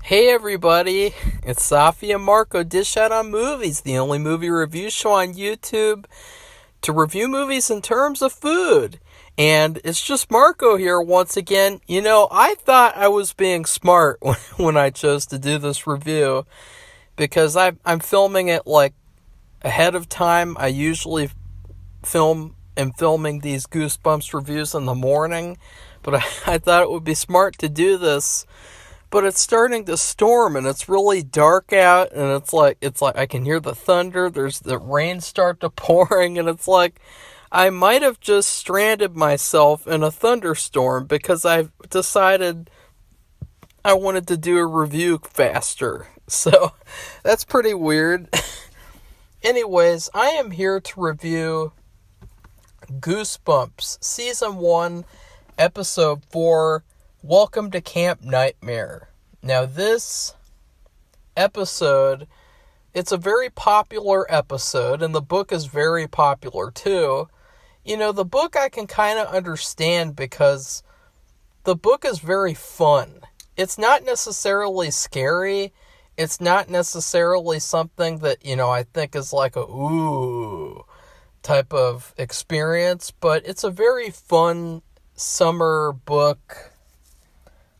Hey everybody, it's Safi and Marco Dish Out on Movies, the only movie review show on YouTube to review movies in terms of food. And it's just Marco here once again. You know, I thought I was being smart when I chose to do this review because I'm filming it like ahead of time. I usually filming these Goosebumps reviews in the morning, but I thought it would be smart to do this. But it's starting to storm and it's really dark out and it's like I can hear the thunder, there's the rain start to pouring, and it's like I might have just stranded myself in a thunderstorm because I've decided I wanted to do a review faster. So that's pretty weird. Anyways, I am here to review Goosebumps Season 1, Episode 4, Welcome to Camp Nightmare. Now this episode, it's a very popular episode, and the book is very popular too. You know, the book I can kind of understand because the book is very fun. It's not necessarily scary. It's not necessarily something that, you know, I think is like a ooh type of experience, but it's a very fun summer book.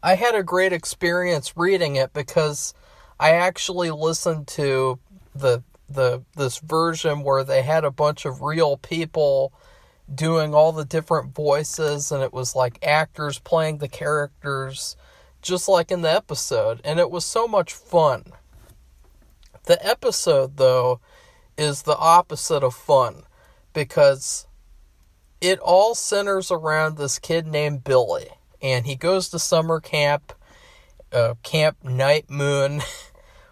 I had a great experience reading it because I actually listened to this version where they had a bunch of real people doing all the different voices, and it was like actors playing the characters just like in the episode, and it was so much fun. The episode, though, is the opposite of fun because it all centers around this kid named Billy. And he goes to summer camp, Camp Night Moon,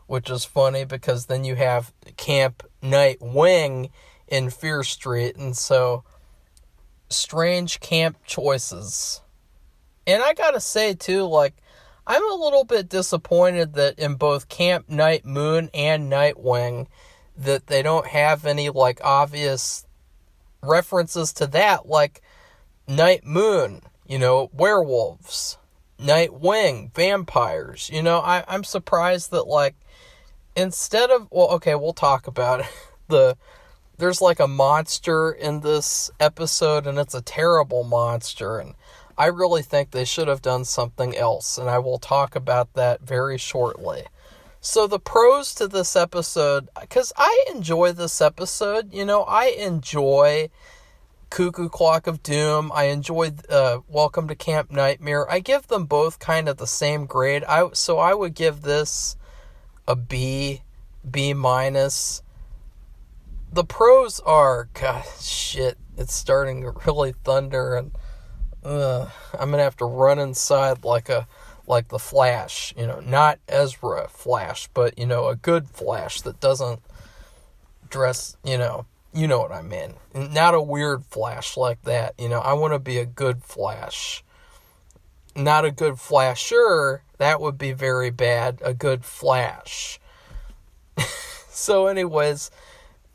which is funny because then you have Camp Night Wing in Fear Street. And so, strange camp choices. And I gotta say, too, like, I'm a little bit disappointed that in both Camp Night Moon and Night Wing, that they don't have any, like, obvious references to that, like Night Moon. You know, werewolves, Night Wing, vampires. You know, I'm surprised that, like, instead of, well, okay, we'll talk about it. There's like a monster in this episode, and it's a terrible monster, and I really think they should have done something else, and I will talk about that very shortly. So the pros to this episode, because I enjoy this episode, you know, I enjoy Cuckoo Clock of Doom. I enjoyed Welcome to Camp Nightmare. I give them both kind of the same grade. So I would give this a B minus. The pros are, God, shit, it's starting to really thunder, and I'm gonna have to run inside like the Flash. You know, not Ezra Flash, but you know, a good Flash that doesn't dress, you know what I mean. Not a weird Flash like that. You know, I want to be a good Flash. Not a good Flasher. That would be very bad. A good Flash. So anyways,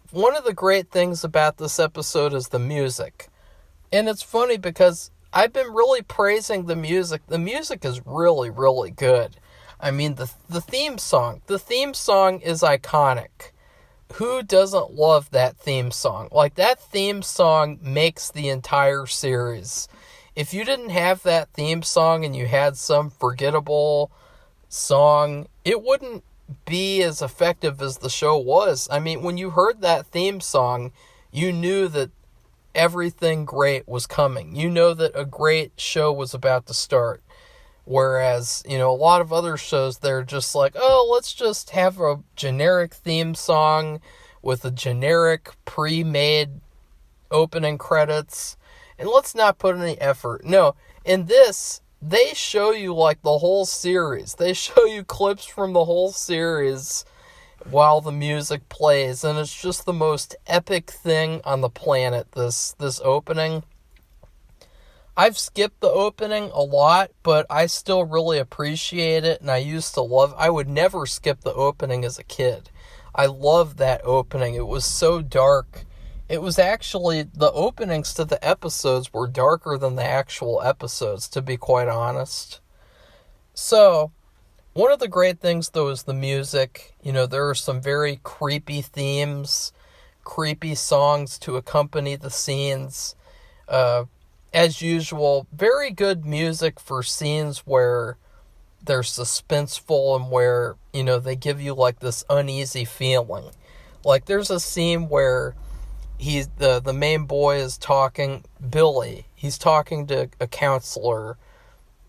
one of the great things about this episode is the music. And it's funny because I've been really praising the music. The music is really, really good. I mean, the theme song. The theme song is iconic. Who doesn't love that theme song? Like, that theme song makes the entire series. If you didn't have that theme song and you had some forgettable song, it wouldn't be as effective as the show was. I mean, when you heard that theme song, you knew that everything great was coming. You know that a great show was about to start. Whereas, you know, a lot of other shows, they're just like, oh, let's just have a generic theme song with a generic pre-made opening credits, and let's not put any effort. No, in this, they show you, like, the whole series. They show you clips from the whole series while the music plays, and it's just the most epic thing on the planet, this opening. I've skipped the opening a lot, but I still really appreciate it, and I used to love. I would never skip the opening as a kid. I loved that opening. It was so dark. It was actually, the openings to the episodes were darker than the actual episodes, to be quite honest. So, One of the great things, though, is the music. There are some very creepy themes, creepy songs to accompany the scenes. As usual, very good music for scenes where they're suspenseful and where, they give you like this uneasy feeling. Like there's a scene where the main boy is talking, Billy, he's talking to a counselor,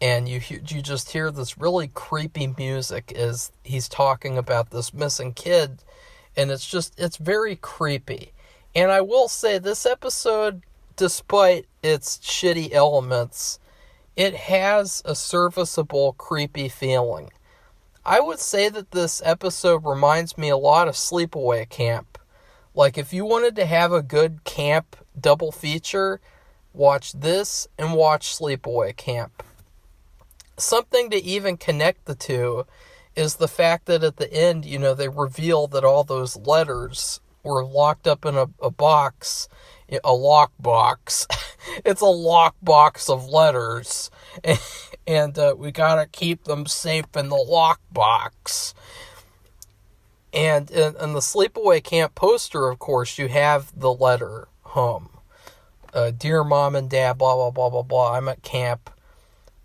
and you just hear this really creepy music as he's talking about this missing kid, and it's very creepy. And I will say, this episode, despite its shitty elements, it has a serviceable creepy feeling. I would say that this episode reminds me a lot of Sleepaway Camp. Like, if you wanted to have a good camp double feature, watch this and watch Sleepaway Camp. Something to even connect the two is the fact that at the end, they reveal that all those letters were locked up in a box, a lockbox. It's a lockbox of letters, and we gotta keep them safe in the lockbox. And in the Sleepaway Camp poster, of course, you have the letter home. Dear Mom and Dad, blah, blah, blah, blah, blah, I'm at camp.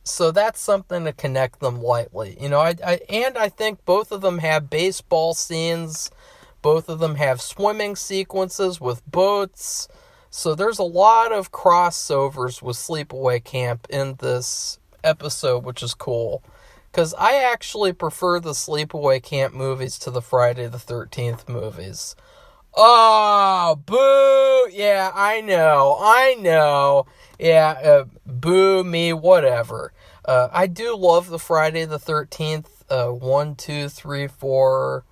So that's something to connect them lightly. I think both of them have baseball scenes. Both of them have swimming sequences with boats. So there's a lot of crossovers with Sleepaway Camp in this episode, which is cool. Because I actually prefer the Sleepaway Camp movies to the Friday the 13th movies. Oh, boo! Yeah, I know. Yeah, boo me, whatever. I do love the Friday the 13th. 1, 2, 3, 4...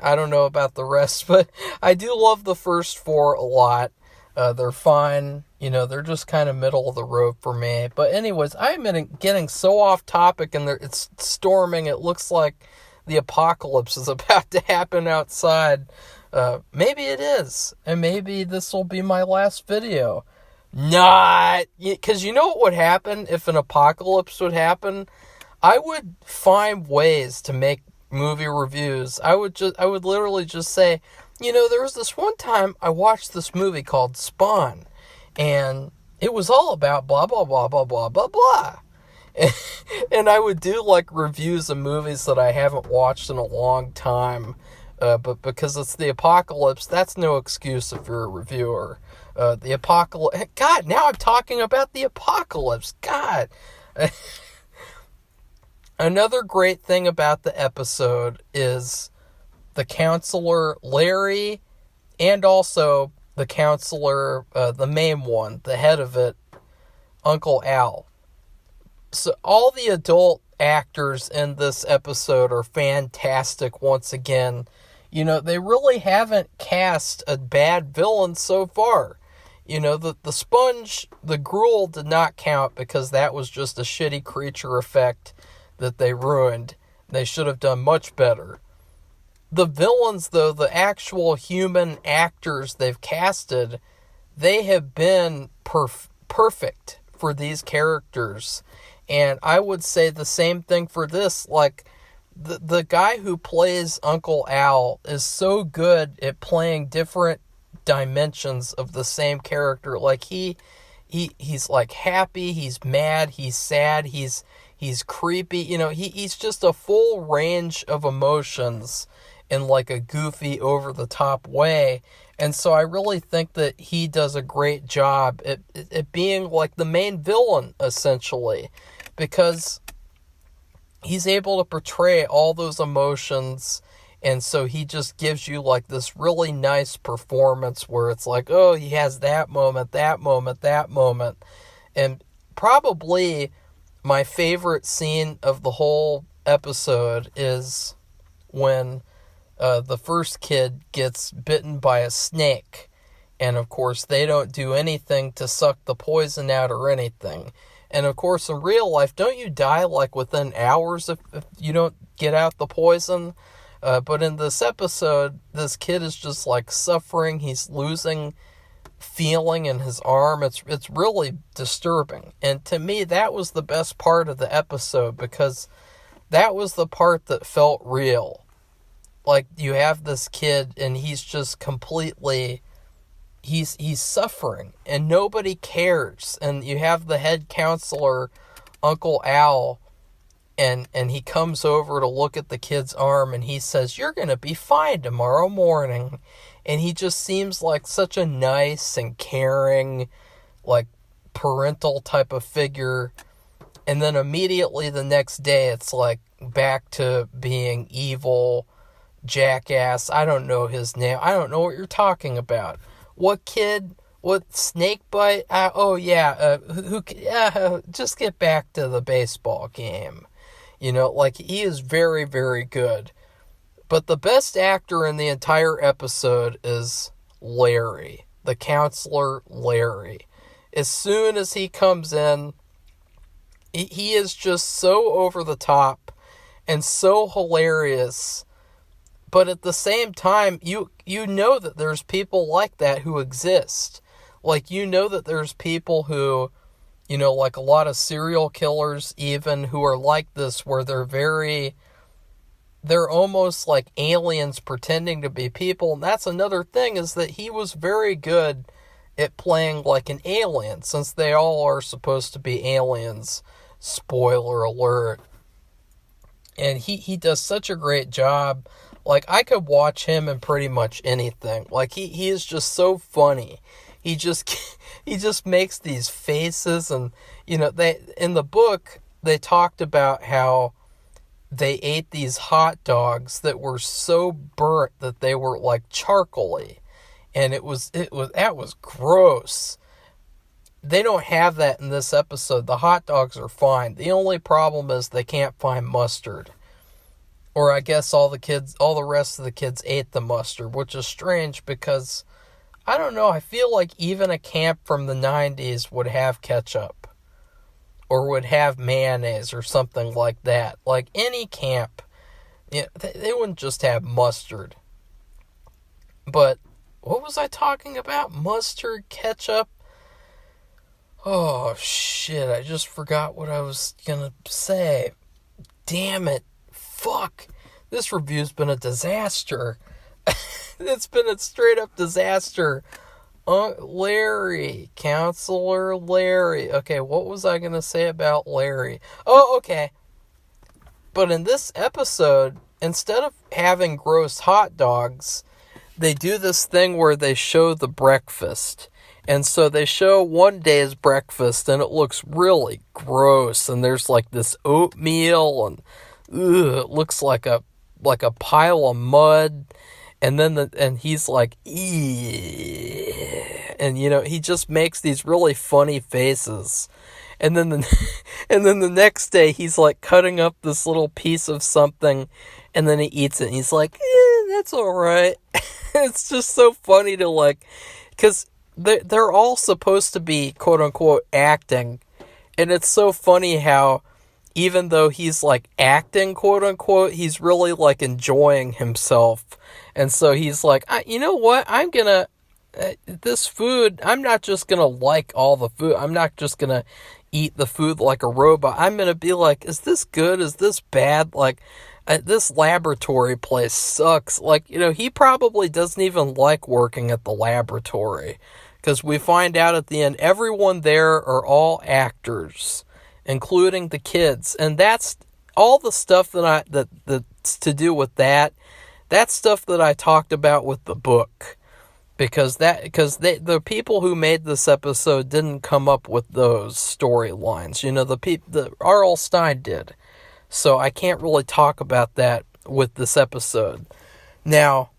I don't know about the rest, but I do love the first 4 a lot. They're fine. They're just kind of middle of the road for me. But anyways, I'm getting so off topic, and it's storming. It looks like the apocalypse is about to happen outside. Maybe it is. And maybe this will be my last video. Not. Because you know what would happen if an apocalypse would happen? I would find ways to make movie reviews. I would literally just say, there was this one time I watched this movie called Spawn, and it was all about blah, blah, blah, blah, blah, blah, blah. And I would do like reviews of movies that I haven't watched in a long time, but because it's the apocalypse, that's no excuse if you're a reviewer. The apocalypse, God, now I'm talking about the apocalypse, God. Another great thing about the episode is the counselor, Larry, and also the counselor, the main one, the head of it, Uncle Al. So all the adult actors in this episode are fantastic once again. They really haven't cast a bad villain so far. The sponge, the gruel did not count because that was just a shitty creature effect that they ruined. They should have done much better. The villains, though, the actual human actors they've casted, they have been perfect for these characters. And I would say the same thing for this. Like, the guy who plays Uncle Al is so good at playing different dimensions of the same character. Like, he's like happy, he's mad, he's sad, he's creepy. He's just a full range of emotions in like a goofy, over-the-top way. And so I really think that he does a great job at being like the main villain, essentially. Because he's able to portray all those emotions, and so he just gives you like this really nice performance where it's like, oh, he has that moment. And probably my favorite scene of the whole episode is when the first kid gets bitten by a snake. And of course, they don't do anything to suck the poison out or anything. And of course, in real life, don't you die like within hours if you don't get out the poison? But in this episode, this kid is just like suffering. He's losing feeling in his arm. It's really disturbing. And to me, that was the best part of the episode, because that was the part that felt real. Like, you have this kid and he's just completely, he's suffering and nobody cares. And you have the head counselor, Uncle Al, and he comes over to look at the kid's arm and he says, "You're going to be fine tomorrow morning." And he just seems like such a nice and caring, like, parental type of figure. And then immediately the next day, it's like back to being evil, jackass. I don't know his name. I don't know what you're talking about. What kid? What snake bite? Just get back to the baseball game. You know, like, he is very, very good. But the best actor in the entire episode is Larry, the counselor Larry. As soon as he comes in, he is just so over the top and so hilarious. But at the same time, you know that there's people like that who exist. Like, you know that there's people who, you know, like a lot of serial killers even, who are like this, where they're almost like aliens pretending to be people. And that's another thing, is that he was very good at playing like an alien, since they all are supposed to be aliens. Spoiler alert. And he does such a great job. Like, I could watch him in pretty much anything. Like, he is just so funny. He just makes these faces. And, you know, in the book, they talked about how they ate these hot dogs that were so burnt that they were like charcoaly. And that was gross. They don't have that in this episode. The hot dogs are fine. The only problem is they can't find mustard. Or I guess all the rest of the kids ate the mustard, which is strange, because, I don't know, I feel like even a camp from the 90s would have ketchup. Or would have mayonnaise or something like that. Like, any camp, you know, they wouldn't just have mustard. But, what was I talking about? Mustard, ketchup? Oh, shit, I just forgot what I was gonna say. Damn it. Fuck. This review's been a disaster. It's been a straight up disaster. Larry. Counselor Larry. Okay, what was I gonna say about Larry? Oh, okay. But in this episode, instead of having gross hot dogs, they do this thing where they show the breakfast. And so they show one day's breakfast, and it looks really gross. And there's like this oatmeal, and it looks like a pile of mud. And then he's like, eee. And, you know, he just makes these really funny faces. And then the next day, he's like cutting up this little piece of something, and then he eats it, and he's like, that's all right. It's just so funny to, like, because they're all supposed to be, quote unquote, acting. And it's so funny how, even though he's like acting, quote unquote, he's really like enjoying himself. And so he's like, you know what? This food, I'm not just gonna like all the food. I'm not just gonna eat the food like a robot. I'm gonna be like, is this good? Is this bad? Like, this laboratory place sucks. Like, you know, he probably doesn't even like working at the laboratory. Because we find out at the end, everyone there are all actors, including the kids. And that's all the stuff that's to do with that. That's stuff that I talked about with the book. Because the people who made this episode didn't come up with those storylines. You know, the R.L. Stine did. So I can't really talk about that with this episode. Now,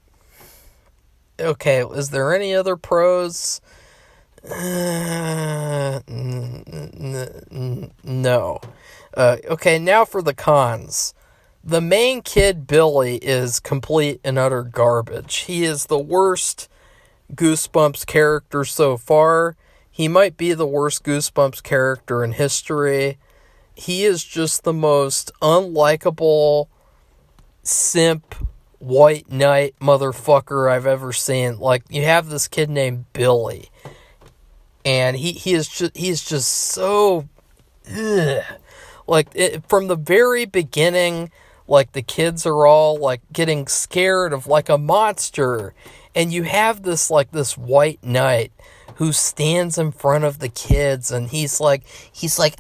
okay, is there any other pros? No. Okay, now for the cons. The main kid, Billy, is complete and utter garbage. He is the worst Goosebumps character so far. He might be the worst Goosebumps character in history. He is just the most unlikable simp white knight motherfucker I've ever seen. Like, you have this kid named Billy, And he's just so, ugh. Like, from the very beginning, like, the kids are all, like, getting scared of, like, a monster. And you have this white knight who stands in front of the kids, and he's like,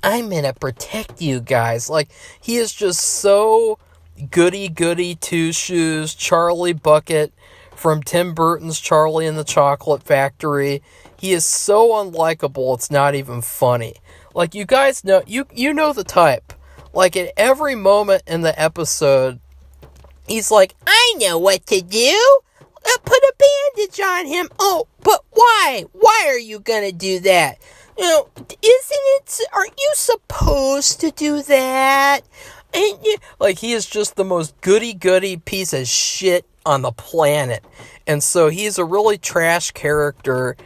I'm gonna protect you guys. Like, he is just so goody two-shoes, Charlie Bucket from Tim Burton's Charlie and the Chocolate Factory. He is so unlikable, it's not even funny. Like, you guys know, you know the type. Like, at every moment in the episode, he's like, I know what to do. Put a bandage on him. Oh, but why? Why are you gonna do that? You know, aren't you supposed to do that? And like, he is just the most goody piece of shit on the planet. And so he's a really trash character.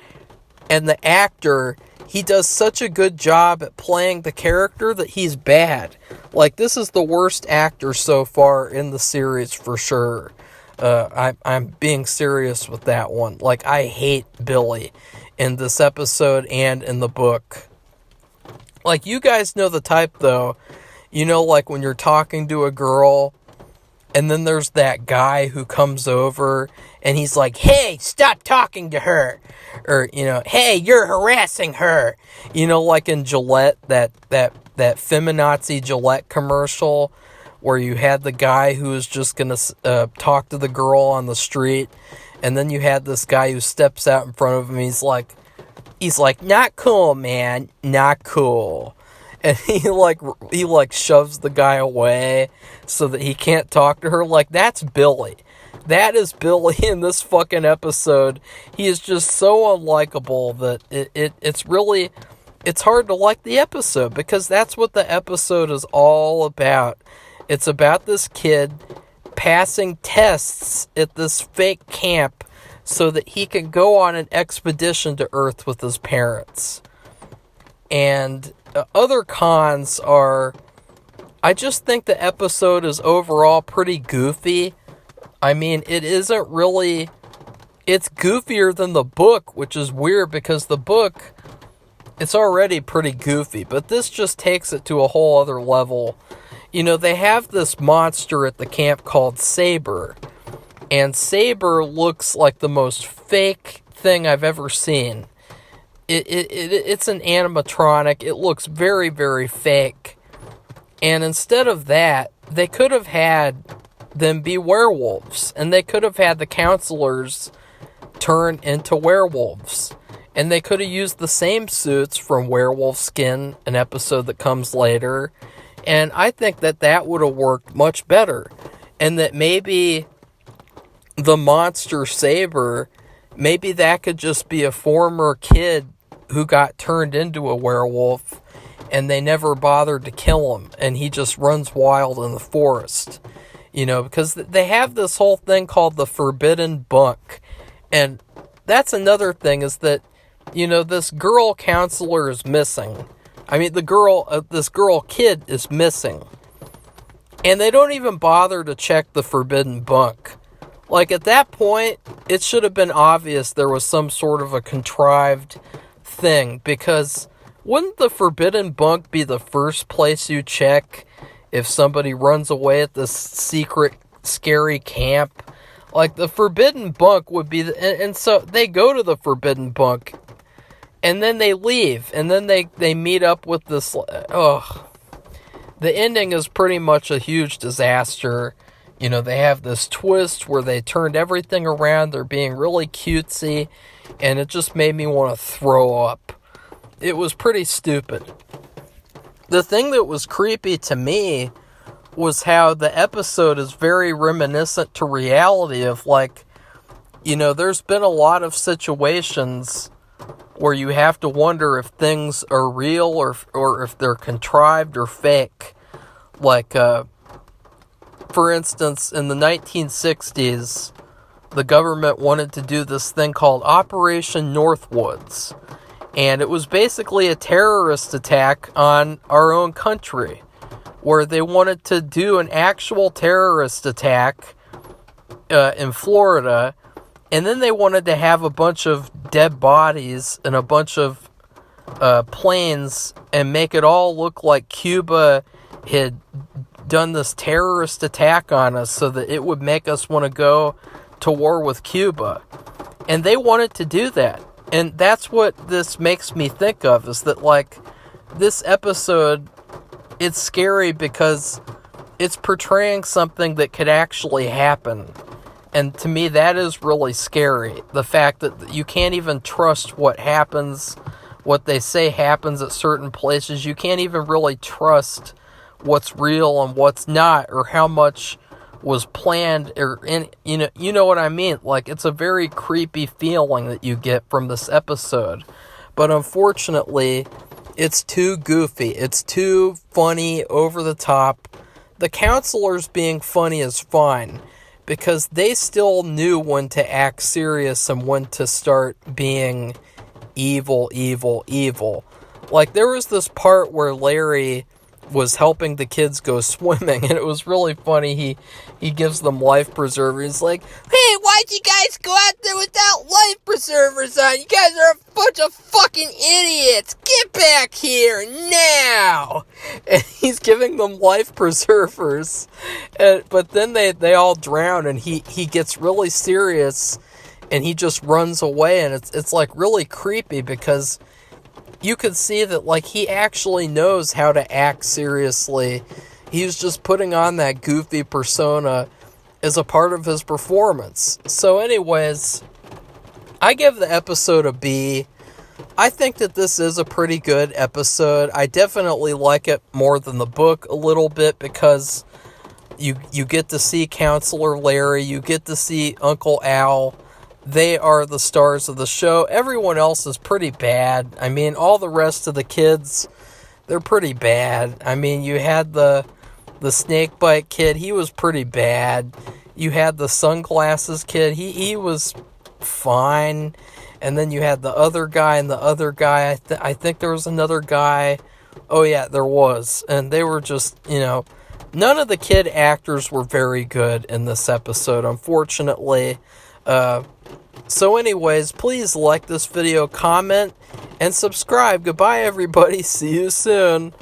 And the actor, he does such a good job at playing the character that he's bad. Like, this is the worst actor so far in the series for sure. I'm being serious with that one. Like, I hate Billy in this episode and in the book. Like, you guys know the type, though. You know, like, when you're talking to a girl, and then there's that guy who comes over, and he's like, hey, stop talking to her. Or, you know, hey, you're harassing her. You know, like in Gillette, that feminazi Gillette commercial, where you had the guy who was just going to talk to the girl on the street, and then you had this guy who steps out in front of him. He's like, not cool, man, not cool. And he shoves the guy away so that he can't talk to her. Like, that's Billy. That is Billy in this fucking episode. He is just so unlikable that it's hard to like the episode, because that's what the episode is all about. It's about this kid passing tests at this fake camp so that he can go on an expedition to Earth with his parents. And other cons are, I just think the episode is overall pretty goofy. I mean, it isn't really, it's goofier than the book, which is weird because the book, it's already pretty goofy, but this just takes it to a whole other level. You know, they have this monster at the camp called Saber, and Saber looks like the most fake thing I've ever seen. It's an animatronic. It looks very, very fake. And instead of that, they could have had them be werewolves, and they could have had the counselors turn into werewolves. And they could have used the same suits from Werewolf Skin, an episode that comes later. And I think that would have worked much better. And that maybe the monster Saber, maybe that could just be a former kid who got turned into a werewolf, and they never bothered to kill him, and he just runs wild in the forest. You know, because they have this whole thing called the Forbidden Bunk. And that's another thing, is that, you know, this girl counselor is missing. I mean, this girl kid is missing. And they don't even bother to check the Forbidden Bunk. Like, at that point, it should have been obvious there was some sort of a contrived thing, because wouldn't the Forbidden Bunk be the first place you check if somebody runs away at this secret, scary camp? Like, the Forbidden Bunk would be and so they go to the Forbidden Bunk, and then they leave, and then they meet up with this, the ending is pretty much a huge disaster. You know, they have this twist where they turned everything around, they're being really cutesy, and it just made me want to throw up. It was pretty stupid. The thing that was creepy to me was how the episode is very reminiscent to reality of, like, you know, there's been a lot of situations where you have to wonder if things are real or if they're contrived or fake. Like, for instance, in the 1960s, the government wanted to do this thing called Operation Northwoods. And it was basically a terrorist attack on our own country, where they wanted to do an actual terrorist attack in Florida, and then they wanted to have a bunch of dead bodies and a bunch of planes and make it all look like Cuba had done this terrorist attack on us so that it would make us want to go to war with Cuba. And they wanted to do that. And that's what this makes me think of, is that, like, this episode, it's scary because it's portraying something that could actually happen. And to me, that is really scary. The fact that you can't even trust what happens, what they say happens at certain places. You can't even really trust what's real and what's not, or how much was planned, or you know what I mean. Like, it's a very creepy feeling that you get from this episode. But unfortunately, it's too goofy. It's too funny, over the top. The counselors being funny is fine, because they still knew when to act serious and when to start being evil. Like, there was this part where Larry was helping the kids go swimming, and it was really funny. He gives them life preservers. He's like, "Hey, why'd you guys go out there without life preservers on? You guys are a bunch of fucking idiots. Get back here now." And he's giving them life preservers, but then they all drown, and he gets really serious, and he just runs away, and it's like really creepy, because you could see that, like, he actually knows how to act seriously. He's just putting on that goofy persona as a part of his performance. So anyways, I give the episode a B. I think that this is a pretty good episode. I definitely like it more than the book a little bit, because you get to see Counselor Larry, you get to see Uncle Al. They are the stars of the show. Everyone else is pretty bad. I mean, all the rest of the kids, they're pretty bad. I mean, you had the snakebite kid. He was pretty bad. You had the sunglasses kid. He was fine. And then you had the other guy and the other guy. I think there was another guy. Oh, yeah, there was. And they were just, none of the kid actors were very good in this episode, unfortunately. So anyways, please like this video, comment, and subscribe. Goodbye, everybody. See you soon.